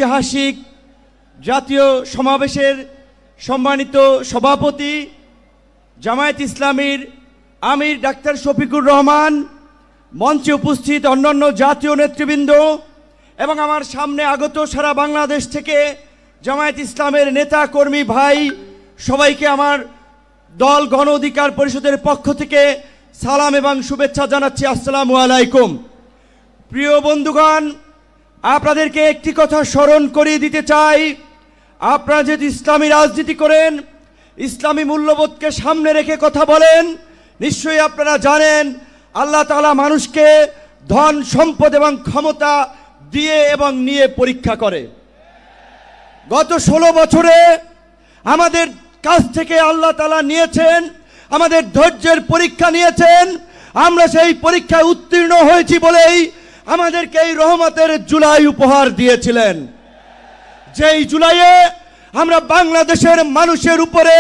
ঐতিহাসিক জাতীয় সমাবেশের সম্মানিত সভাপতি জামায়াত ইসলামীর আমির ডাক্তার শফিকুর রহমান, মঞ্চে উপস্থিত অন্যান্য জাতীয় নেতৃবৃন্দ এবং আমার সামনে আগত সারা বাংলাদেশ থেকে জামায়াত ইসলামের নেতা কর্মী ভাই সবাইকে আমার দল গণ অধিকার পরিষদের পক্ষ থেকে সালাম এবং শুভেচ্ছা জানাচ্ছি। আসসালামু আলাইকুম। প্রিয় বন্ধুগণ, আপনাদেরকে একটি কথা স্মরণ করিয়ে দিতে চাই। আপনারা যদি ইসলামী রাজনীতি করেন, ইসলামী মূল্যবোধকে সামনে রেখে কথা বলেন, নিশ্চয়ই আপনারা জানেন আল্লাহ তাআলা মানুষকে ধন সম্পদ এবং ক্ষমতা দিয়ে এবং নিয়ে পরীক্ষা করে। গত 16 বছরে আমাদের কাছ থেকে আল্লাহ তাআলা নিয়েছেন, আমাদের ধৈর্যের পরীক্ষা নিয়েছেন। আমরা সেই পরীক্ষায় উত্তীর্ণ হয়েছি বলেই আমাদেরকে এই রহমতের জুলাই উপহার দিয়েছিলেন। যেই জুলাইয়ে আমরা বাংলাদেশের মানুষের উপরে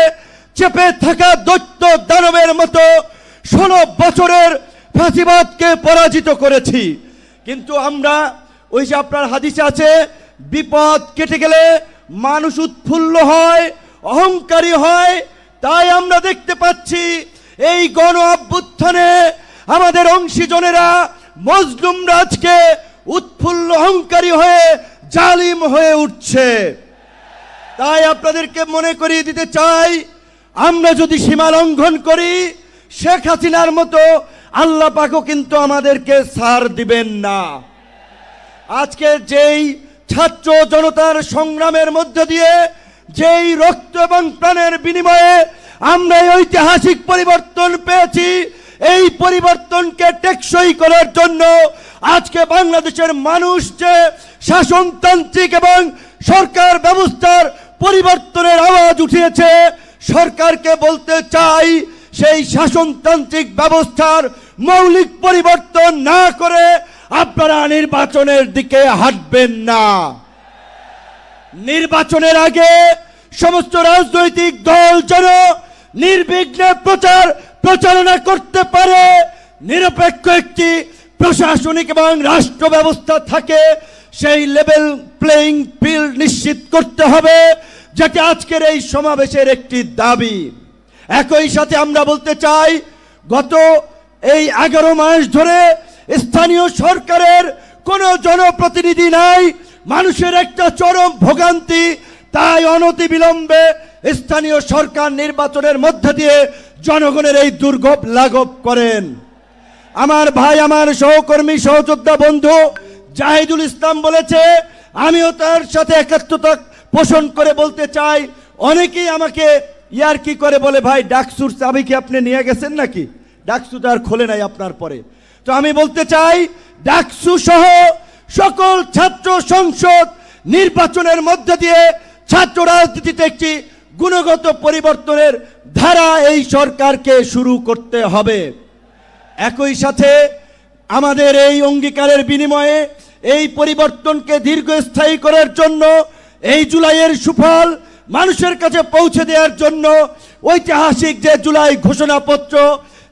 চেপে থাকা দৈত্য দানবের মতো 16 বছরের ফাঁসিবাদকে পরাজিত করেছি। কিন্তু আমরা ওই যে আপনার হাদিসে আছে, বিপদ কেটে গেলে মানুষ উৎফুল্ল হয়, অহংকারী হয়। তাই আমরা দেখতে পাচ্ছি এই গণ অভ্যুত্থানে আমাদের অংশীজনেরা মজলুম রাজকে উৎফুল্ল অহংকারী হয়ে জালিম হয়ে উঠছে। তাই আপনাদেরকে মনে করিয়ে দিতে চাই, আমরা যদি সীমা লঙ্ঘন করি, শেখ হাসিনার মতো আল্লাহ পাকও কিন্তু আমাদেরকে ছাড় দিবেন না। আজকে যেই ছাত্র জনতার সংগ্রামের মধ্য দিয়ে, যেই রক্ত এবং প্রাণের বিনিময়ে আমরা এই ঐতিহাসিক পরিবর্তন পেয়েছি, এই পরিবর্তনকে টেকসই করার জন্য আজকে বাংলাদেশের মানুষ যে শাসনতান্ত্রিক এবং সরকার ব্যবস্থার পরিবর্তনের আওয়াজ উঠিয়েছে, সরকারকে বলতে চাই সেই শাসনতান্ত্রিক ব্যবস্থার মৌলিক পরিবর্তন না করে আপনারা নির্বাচনের দিকে হাঁটবেন না। নির্বাচনের আগে সমস্ত রাজনৈতিক দল যেন নির্বিঘ্নে প্রচারণা করতে পারে, নিরপেক্ষ একটি প্রশাসনিক এবং রাষ্ট্র ব্যবস্থা থাকে, সেই লেভেল প্লেইং ফিল্ড নিশ্চিত করতে হবে, যেটা আজকের এই সমাবেশের একটি দাবি। একই সাথে আমরা বলতে চাই, গত এই 11 মাস ধরে স্থানীয় সরকারের কোনো জনপ্রতিনিধি নাই, মানুষের একটা চরম ভোগান্তি। তাই অনতিবিলম্বে স্থানীয় সরকার নির্বাচনের মধ্য দিয়ে জনগণের এই দুর্ভোগ লাঘব করেন। আমার ভাই, আমার সহকর্মী, সহযোদ্ধা বন্ধু জাহিদুল ইসলাম বলেছে, আমিও তার সাথে একাত্মতা পোষণ করে বলতে চাই। অনেকেই আমাকে ইয়ার্কি করে বলে, ভাই ডাকসুর চাবি কি আপনি নিয়ে গেছেন নাকি? ডাকসু তো আর খোলে নাই আপনার পরে। তো আমি বলতে চাই, ডাকসু সহ সকল ছাত্র সংসদ নির্বাচনের মধ্য দিয়ে ছাত্র রাজনীতিতে একটি গুণগত পরিবর্তনের ধারা এই সরকারকে শুরু করতে হবে। একই সাথে আমাদের এই অঙ্গীকারের বিনিময়ে এই পরিবর্তনকে দীর্ঘস্থায়ী করার জন্য, এই জুলাইয়ের সুফল মানুষের কাছে পৌঁছে দেওয়ার জন্য ঐতিহাসিক যে জুলাই ঘোষণাপত্র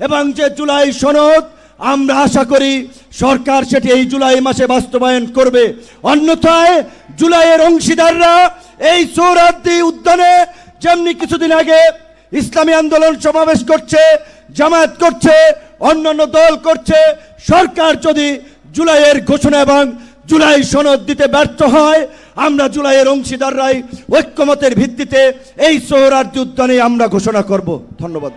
এবং যে জুলাই সনদ, আমরা আশা করি সরকার সেটি এই জুলাই মাসে বাস্তবায়ন করবে। অন্যথায় জুলাইয়ের অংশীদাররা এই সোহরাওয়ার্দী উদ্যানে যেমনি কিছুদিন আগে ইসলামী আন্দোলন সমাবেশ করছে, জামায়াত করছে, অন্যান্য দল করছে, সরকার যদি জুলাইয়ের ঘোষণা এবং জুলাই সনদ দিতে ব্যর্থ হয়, আমরা জুলাইয়ের অংশীদাররাই ঐক্যমতের ভিত্তিতে এই সোহরাওয়ার্দী উদ্যানে আমরা ঘোষণা করব। ধন্যবাদ।